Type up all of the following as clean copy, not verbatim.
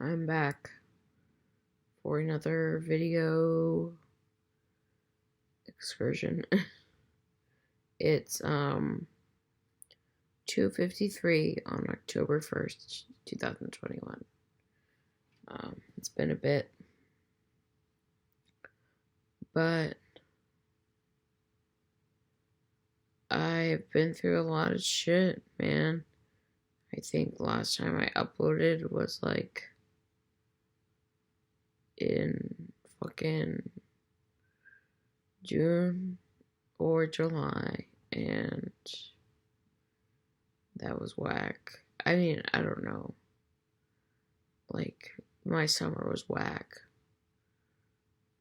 I'm back for another video excursion. It's 2:53 on October 1st, 2021. It's been a bit, but I've been through a lot of shit, man. I think last time I uploaded was like in fucking June or July, and that was whack. I mean, I don't know. Like, my summer was whack,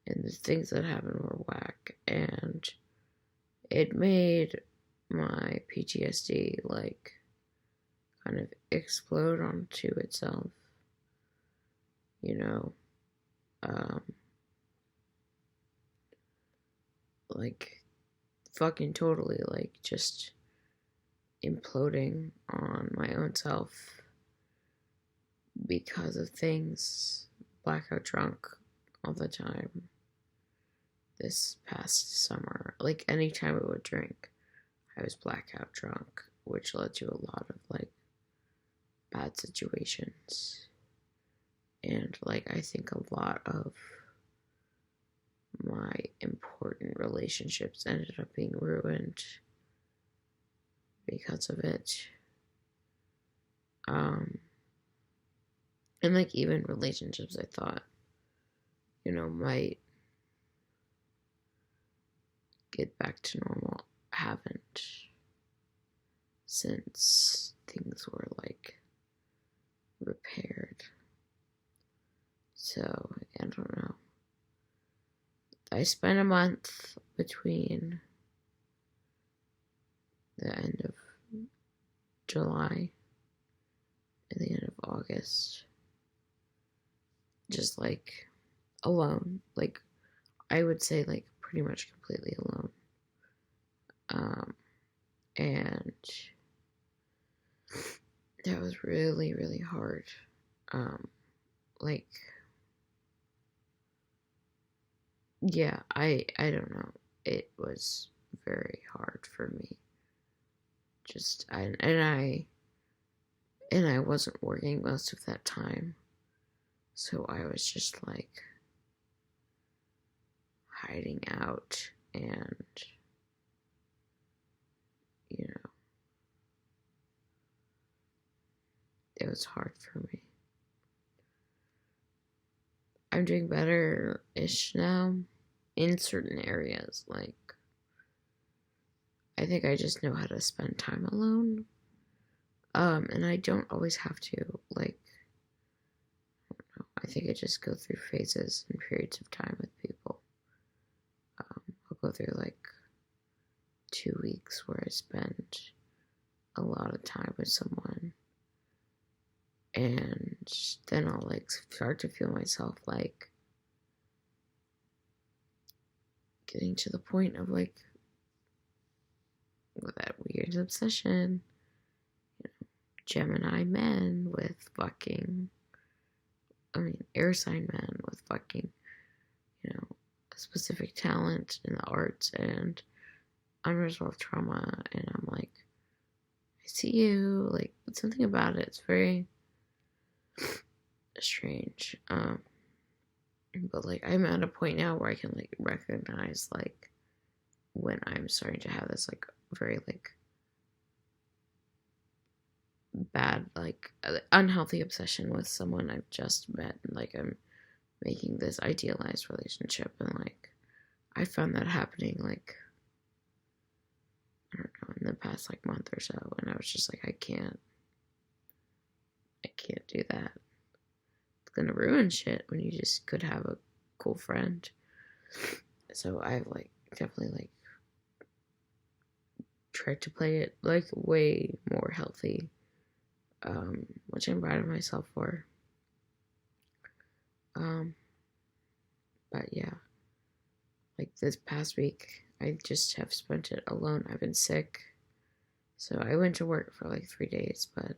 and the things that happened were whack, and it made my PTSD, like, kind of explode onto itself, you know? Like, fucking totally, like, just imploding on my own self because of things. Blackout drunk all the time this past summer. Like, anytime I would drink, I was blackout drunk, which led to a lot of, like, bad situations. And, like, I think a lot of my important relationships ended up being ruined because of it. And, like, even relationships I thought, might get back to normal haven't, since things were, like, repaired. So, I don't know. I spent a month between the end of July and the end of August just, like, alone. Like, I would say, like, pretty much completely alone. And that was really, really hard. Like, yeah, I don't know. It was very hard for me. And I wasn't working most of that time. So I was just, like, hiding out, and, it was hard for me. I'm doing better-ish now in certain areas. Like, I think I just know how to spend time alone. And I don't always have to. Like, I don't know. I think I just go through phases and periods of time with people. I'll go through, like, 2 weeks where I spend a lot of time with someone. And then I'll, like, start to feel myself, like, getting to the point of, like, with that weird obsession. Gemini men with fucking, air sign men with fucking, a specific talent in the arts and unresolved trauma. And I'm like, I see you. Like, something about it. It's very strange. But, like, I'm at a point now where I can, like, recognize, like, when I'm starting to have this, like, very, like, bad, like, unhealthy obsession with someone I've just met, and, like, I'm making this idealized relationship, and, like, I found that happening, like, I don't know, in the past, like, month or so, and I was just like, I can't do that. It's gonna ruin shit when you just could have a cool friend. So I've, like, definitely, like, tried to play it, like, way more healthy, which I'm proud of myself for. But yeah, like, this past week, I just have spent it alone. I've been sick, so I went to work for, like, 3 days, but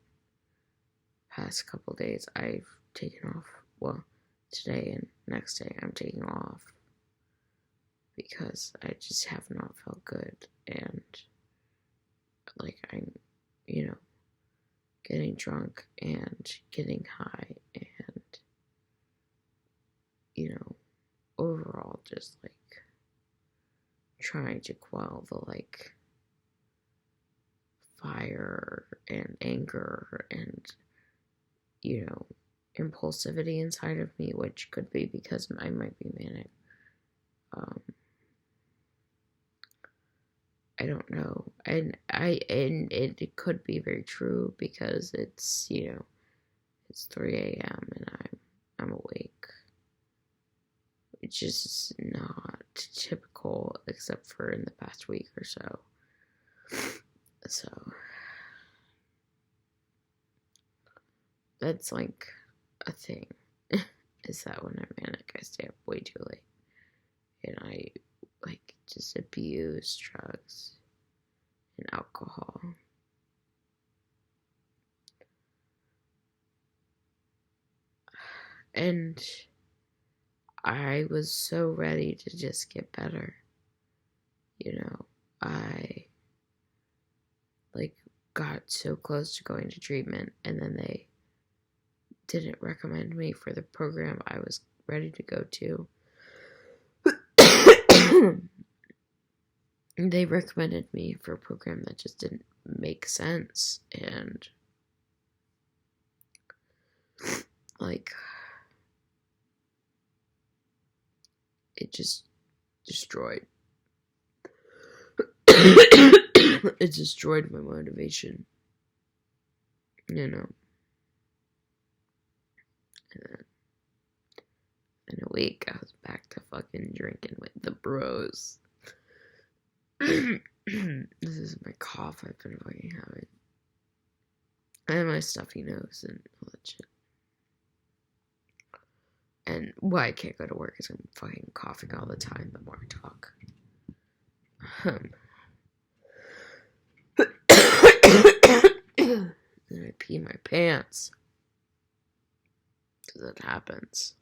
past couple days I've taken off. Well, today and next day I'm taking off because I just have not felt good, and like I'm, getting drunk and getting high, and overall just like trying to quell the like fire and anger and impulsivity inside of me, which could be because I might be manic. I don't know, and it could be very true because it's it's 3 a.m. and I'm awake, which is not typical except for in the past week or so. So that's like a thing. Is that when I'm manic, I stay up way too late, and I like just abuse drugs and alcohol. And I was so ready to just get better. I like got so close to going to treatment, and then they didn't recommend me for the program I was ready to go to. They recommended me for a program that just didn't make sense, and like it just destroyed it destroyed my motivation, And then in a week I was back to fucking drinking with the bros. This is my cough I've been fucking having. And my stuffy nose and all that shit. And why I can't go to work is I'm fucking coughing all the time the more I talk. Then I pee my pants. Because it happens.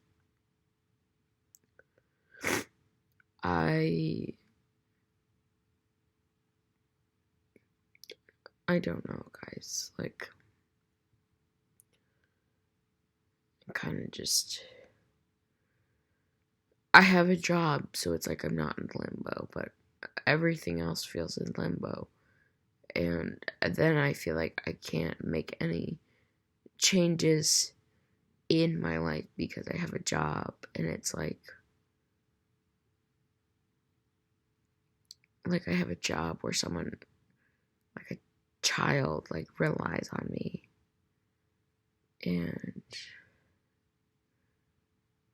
I don't know, guys. Like, I'm kind of just... I have a job, so it's like I'm not in limbo, but everything else feels in limbo. And then I feel like I can't make any changes in my life because I have a job, and it's like I have a job where someone, like a child, like relies on me, and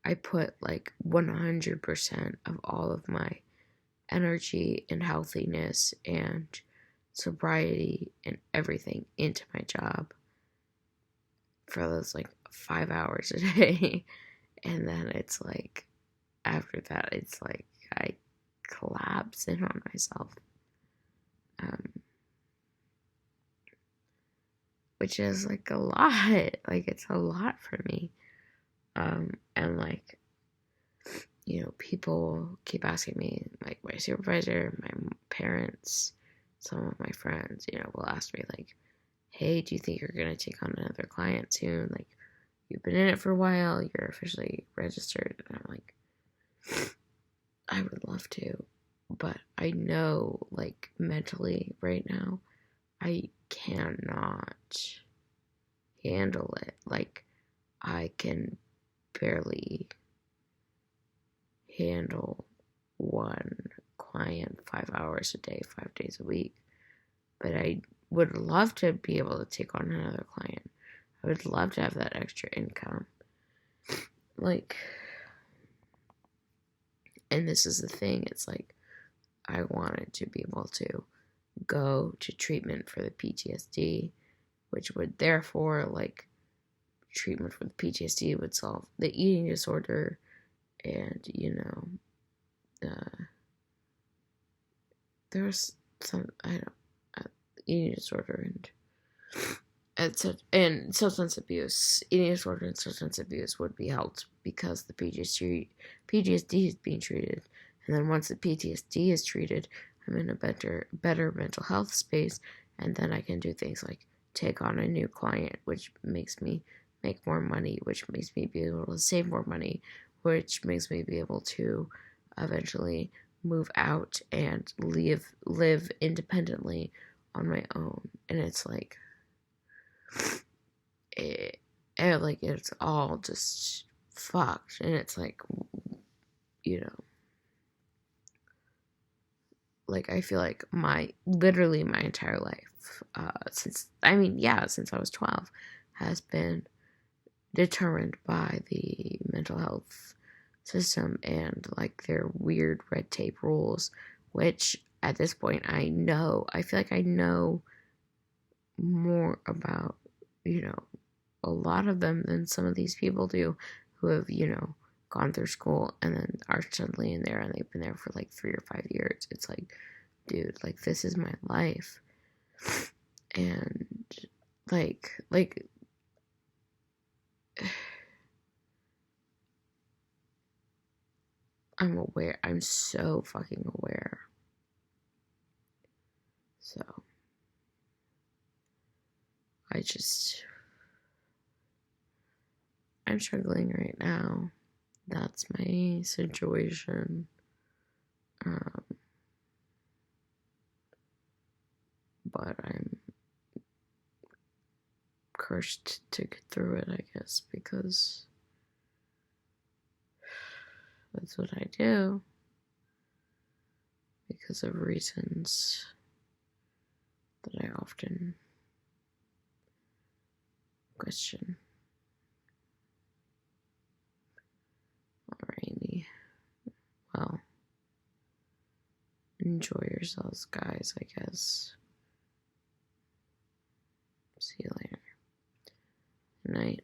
I put like 100% of all of my energy and healthiness and sobriety and everything into my job for those like 5 hours a day. And then it's like, after that, it's like I collapse in on myself. Which is like a lot. Like, it's a lot for me. And like, people keep asking me, like my supervisor, my parents, some of my friends, will ask me like, hey, do you think you're going to take on another client soon? Like, you've been in it for a while, you're officially registered. And I'm like, I would love to, but I know, like, mentally right now, I cannot handle it. Like, I can barely handle one client 5 hours a day, 5 days a week. But I would love to be able to take on another client. I would love to have that extra income. Like, and this is the thing, it's like, I wanted to be able to go to treatment for the PTSD, which would therefore, like, treatment for the PTSD would solve the eating disorder, and, there was some, eating disorder, and And substance abuse, eating disorder and substance abuse would be helped because the PTSD is being treated, and then once the PTSD is treated, I'm in a better mental health space, and then I can do things like take on a new client, which makes me make more money, which makes me be able to save more money, which makes me be able to eventually move out and live independently on my own. And it's like it's all just fucked, and it's like, you know, like I feel like literally my entire life, since I was 12, has been determined by the mental health system and like their weird red tape rules, which at this point I feel like I know more about, a lot of them than some of these people do who have, gone through school and then are suddenly in there and they've been there for like 3 or 5 years. It's like, dude, like this is my life. And like I'm aware. I'm so fucking aware. So I'm struggling right now. That's my situation. But I'm cursed to get through it, I guess, because that's what I do. Because of reasons that I often question. Alrighty. Well, enjoy yourselves, guys, I guess. See you later. Good night.